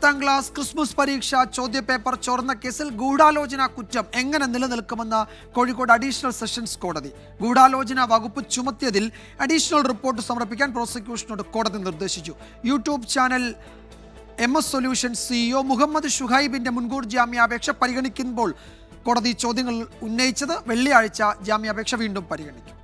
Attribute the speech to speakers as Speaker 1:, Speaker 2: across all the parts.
Speaker 1: 10ാം class Christmas പരീക്ഷ ചോദ്യപേപ്പർ ചോർന്ന കേസിൽ ഗൂഢാലോചന കുറ്റം എങ്ങനെ നിലനിൽക്കുമെന്ന് കോഴിക്കോട് അഡീഷണൽ സെഷൻസ് കോടതി. ഗൂഢാലോചന വകുപ്പ് ചുമത്തിയതിൽ അഡീഷണൽ റിപ്പോർട്ട് സമർപ്പിക്കാൻ പ്രോസിക്യൂഷനോട് കോടതി നിർദ്ദേശിച്ചു. YouTube channel MS solutions CEO Muhammad ഷുഹൈബിന്റെ മുൻകൂർ ജാമ്യാപേക്ഷ പരിഗണിക്കുമ്പോൾ കോടതി ചോദ്യങ്ങൾ ഉന്നയിച്ചത്. വെള്ളിയാഴ്ച ജാമ്യാപേക്ഷ വീണ്ടും പരിഗണിക്കും.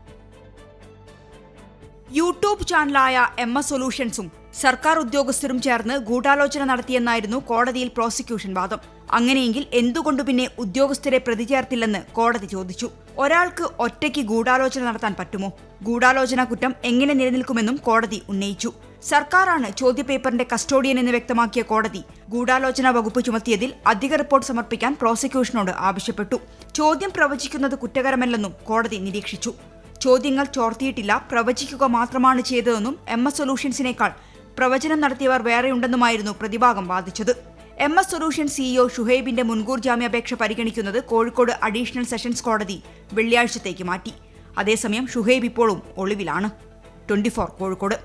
Speaker 2: യൂട്യൂബ് ചാനലായ MS സൊല്യൂഷൻസും സർക്കാർ ഉദ്യോഗസ്ഥരും ചേർന്ന് ഗൂഢാലോചന നടത്തിയെന്നായിരുന്നു കോടതിയിൽ പ്രോസിക്യൂഷൻ വാദം. അങ്ങനെയെങ്കിൽ എന്തുകൊണ്ടു പിന്നെ ഉദ്യോഗസ്ഥരെ പ്രതി ചേർത്തില്ലെന്ന് കോടതി ചോദിച്ചു. ഒരാൾക്ക് ഒറ്റയ്ക്ക് ഗൂഢാലോചന നടത്താൻ പറ്റുമോ? ഗൂഢാലോചന കുറ്റം എങ്ങനെ നിലനിൽക്കുമെന്നും കോടതി ഉന്നയിച്ചു. സർക്കാരാണ് ചോദ്യപേപ്പറിന്റെ കസ്റ്റോഡിയൻ എന്ന് വ്യക്തമാക്കിയ കോടതി ഗൂഢാലോചന വകുപ്പ് ചുമത്തിയതിൽ അധിക റിപ്പോർട്ട് സമർപ്പിക്കാൻ പ്രോസിക്യൂഷനോട് ആവശ്യപ്പെട്ടു. ചോദ്യം പ്രവചിക്കുന്നത് കുറ്റകരമല്ലെന്നും കോടതി നിരീക്ഷിച്ചു. ചോദ്യങ്ങൾ ചോർത്തിയിട്ടില്ല, പ്രവചിക്കുക മാത്രമാണ് ചെയ്തതെന്നും MS സൊല്യൂഷൻസിനേക്കാൾ പ്രവചനം നടത്തിയവർ വേറെയുണ്ടെന്നുമായിരുന്നു പ്രതിഭാഗം വാദിച്ചത്. MS സൊല്യൂഷൻസ് CEO ഷുഹൈബിന്റെ മുൻകൂർ ജാമ്യാപേക്ഷ പരിഗണിക്കുന്നത് കോഴിക്കോട് അഡീഷണൽ സെഷൻസ് കോടതി വെള്ളിയാഴ്ചത്തേക്ക് മാറ്റി. അതേസമയം ഷുഹൈബ് ഇപ്പോഴും ഒളിവിലാണ്. 24 കോഴിക്കോട്.